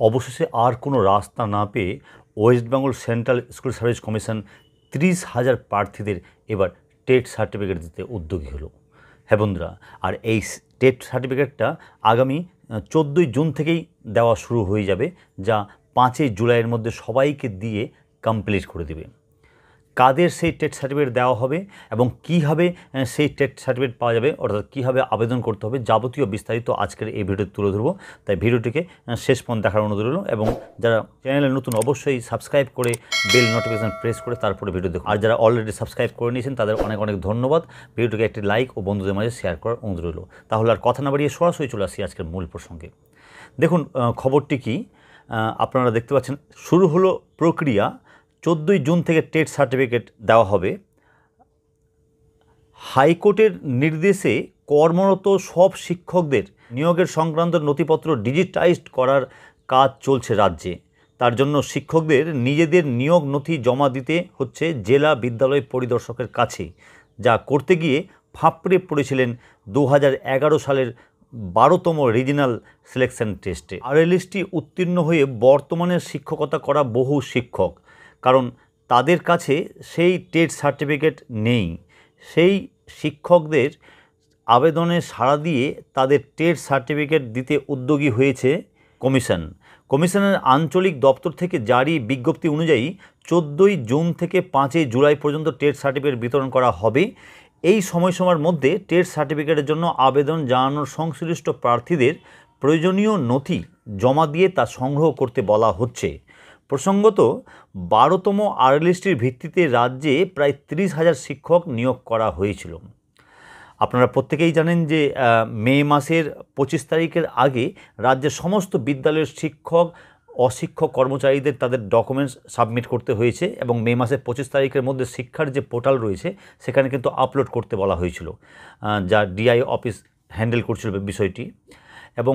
অবশেষে আর কোনো রাস্তা না পেয়ে West Bengal central school service commission 30,000 প্রার্থীদের এবার টেট সার্টিফিকেট দিতে উদ্যোগী হলো। হ্যাঁ বন্ধুরা, আর এই টেট সার্টিফিকেটটা আগামী 14ই জুন থেকেই দেওয়া শুরু হয়ে যাবে, যা 5ই জুলাইয়ের মধ্যে সবাইকে দিয়ে কমপ্লিট করে দেবে। কাদের সেই টেট সার্টিফিকেট দেওয়া হবে এবং কীভাবে সেই টেট সার্টিফিকেট পাওয়া যাবে, অর্থাৎ কীভাবে আবেদন করতে হবে, যাবতীয় বিস্তারিত আজকের এই ভিডিওতে তুলে ধরবো। তাই ভিডিওটিকে শেষ পর্যন্ত দেখার অনুরোধ রইল এবং যারা চ্যানেলে নতুন অবশ্যই সাবস্ক্রাইব করে বেল নোটিফিকেশান প্রেস করে তারপরে ভিডিও দেখুন। আর যারা অলরেডি সাবস্ক্রাইব করে নিয়েছেন তাদের অনেক অনেক ধন্যবাদ। ভিডিওটিকে একটি লাইক ও বন্ধুদের মাঝে শেয়ার করার অনুরোধ রইল। তাহলে আর কথা না বাড়িয়ে সরাসরি চলে আসি আজকের মূল প্রসঙ্গে। দেখুন, খবরটি কি আপনারা দেখতে পাচ্ছেন। শুরু হলো প্রক্রিয়া। 14ই জুন থেকে টেট সার্টিফিকেট দেওয়া হবে। হাইকোর্টের নির্দেশে কর্মরত সব শিক্ষকদের নিয়োগের সংক্রান্ত নথিপত্র ডিজিটাইজড করার কাজ চলছে রাজ্যে। তার জন্য শিক্ষকদের নিজেদের নিয়োগ নথি জমা দিতে হচ্ছে জেলা বিদ্যালয় পরিদর্শকের কাছে, যা করতে গিয়ে ফাঁপড়ে পড়েছিলেন 2011 সালের 12তম রিজিনাল সিলেকশন টেস্টে। আরএলএসটি উত্তীর্ণ হয়ে বর্তমানে শিক্ষকতা করা বহু শিক্ষক, কারণ তাদের কাছে সেই টেট সার্টিফিকেট নেই। সেই শিক্ষকদের আবেদনে সাড়া দিয়ে তাদের টেট সার্টিফিকেট দিতে উদ্যোগী হয়েছে কমিশন। কমিশনের আঞ্চলিক দপ্তর থেকে জারি বিজ্ঞপ্তি অনুযায়ী 14ই জুন থেকে 5ই জুলাই পর্যন্ত টেট সার্টিফিকেট বিতরণ করা হবে। এই সময়সীমার মধ্যে টেট সার্টিফিকেটের জন্য আবেদন জানানোর সংশ্লিষ্ট প্রার্থীদের প্রয়োজনীয় নথি জমা দিয়ে তা সংগ্রহ করতে বলা হচ্ছে। প্রসঙ্গত, 12তম আরএলএসটির ভিত্তিতে রাজ্যে প্রায় 30,000 শিক্ষক নিয়োগ করা হয়েছিল। আপনারা প্রত্যেকেই জানেন যে মে মাসের 25 তারিখের আগে রাজ্যের সমস্ত বিদ্যালয়ের শিক্ষক অশিক্ষক কর্মচারীদের তাদের ডকুমেন্টস সাবমিট করতে হয়েছে এবং মে মাসের 25 তারিখের মধ্যে শিক্ষার যে পোর্টাল রয়েছে সেখানে কিন্তু আপলোড করতে বলা হয়েছিল, যা ডিআই অফিস হ্যান্ডেল করছিল বিষয়টি। এবং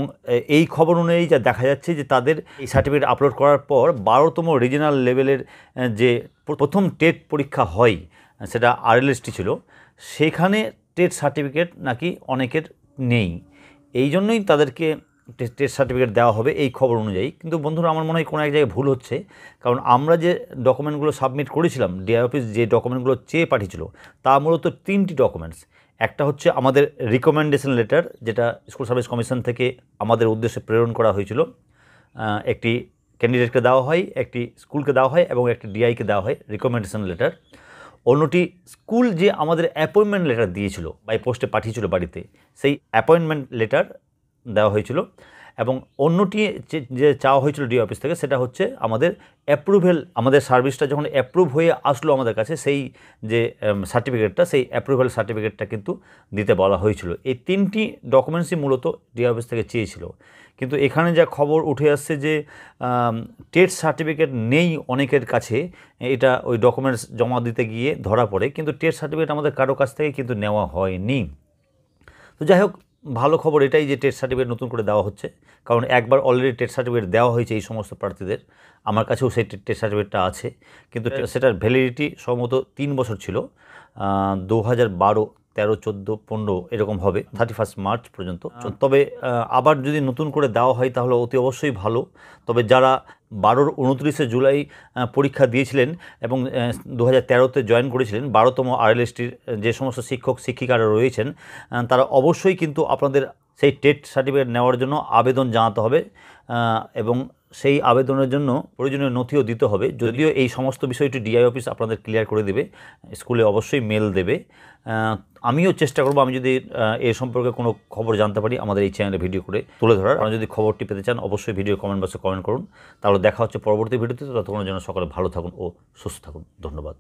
এই খবর অনুযায়ী যা দেখা যাচ্ছে যে তাদের এই সার্টিফিকেট আপলোড করার পর 12তম রিজিনাল লেভেলের যে প্রথম টেট পরীক্ষা হয়, সেটা আরএলএসটি ছিল, সেখানে টেট সার্টিফিকেট নাকি অনেকের নেই। এই জন্যই তাদেরকে টেট সার্টিফিকেট দেওয়া হবে এই খবর অনুযায়ী। কিন্তু বন্ধুরা, আমার মনে হয় কোনো এক জায়গায় ভুল হচ্ছে, কারণ আমরা যে ডকুমেন্টগুলো সাবমিট করেছিলাম, ডিআই অফিস যে ডকুমেন্টগুলো চেয়ে পাঠিয়েছিল তা মূলত 3টি ডকুমেন্টস। একটা হচ্ছে আমাদের রিকমেন্ডেশন লেটার, যেটা স্কুল সার্ভিস কমিশন থেকে আমাদের উদ্দেশ্যে প্রেরণ করা হয়েছিল। একটি ক্যান্ডিডেটকে দেওয়া হয়, একটি স্কুলকে দেওয়া হয় এবং একটি ডিআইকে দেওয়া হয় রিকমেন্ডেশন লেটার। অন্যটি স্কুল যে আমাদের অ্যাপয়েন্টমেন্ট লেটার দিয়েছিল, বাই পোস্টে পাঠিয়েছিল বাড়িতে, সেই অ্যাপয়েন্টমেন্ট লেটার দেওয়া হয়েছিল। এবং অন্যটি যে চাওয়া হয়েছিল ডিআই অফিস থেকে, সেটা হচ্ছে আমাদের অ্যাপ্রুভেল, আমাদের সার্ভিসটা যখন অ্যাপ্রুভ হয়ে আসলো আমাদের কাছে, সেই যে সার্টিফিকেটটা, সেই অ্যাপ্রুভেল সার্টিফিকেটটা কিন্তু দিতে বলা হয়েছিল। এই 3টি ডকুমেন্টসই মূলত ডিআই অফিস থেকে চেয়েছিল। কিন্তু এখানে যা খবর উঠে আসছে যে টেট সার্টিফিকেট নেই অনেকের কাছে, এটা ওই ডকুমেন্টস জমা দিতে গিয়ে ধরা পড়ে, কিন্তু টেট সার্টিফিকেট আমাদের কারো কাছ থেকে কিন্তু নেওয়া হয়নি। তো যাই হোক, ভালো খবর এটাই যে টেট সার্টিফিকেট নতুন করে দেওয়া হচ্ছে, কারণ একবার অলরেডি টেট সার্টিফিকেট দেওয়া হয়েছে এই সমস্ত প্রার্থীদের। আমার কাছেও সেই টেট সার্টিফিকেটটা আছে, কিন্তু সেটার ভ্যালিডিটি সম্ভবত 3 বছর ছিল। 2012, 13, 14, 15 এরকম হবে, 31 মার্চ পর্যন্ত। তবে আবার যদি নতুন করে দেওয়া হয় তাহলে অতি অবশ্যই ভালো। তবে যারা 29 জুলাই পরীক্ষা দিয়েছিলেন এবং 2013-তে জয়েন করেছিলেন, 12তম আরএলএসটির যে সমস্ত শিক্ষক শিক্ষিকারা রয়েছেন, তারা অবশ্যই কিন্তু আপনাদের সেই টেট সার্টিফিকেট নেওয়ার জন্য আবেদন জানাতে হবে এবং সেই আবেদনের জন্য প্রয়োজনীয় নথিও দিতে হবে। যদিও এই সমস্ত বিষয়টি ডিআই অফিস আপনাদের ক্লিয়ার করে দেবে, স্কুলে অবশ্যই মেল দেবে। আমিও চেষ্টা করব, আমি যদি এ সম্পর্কে কোনো খবর জানতে পারি আমাদের এই চ্যানেলে ভিডিও করে তুলে ধরার। আপনারা যদি খবরটি পেতে চান অবশ্যই ভিডিও কমেন্ট বক্সে কমেন্ট করুন। তাহলে দেখা হচ্ছে পরবর্তী ভিডিওতে। ততক্ষণের জন্য সকলে ভালো থাকুন ও সুস্থ থাকুন। ধন্যবাদ।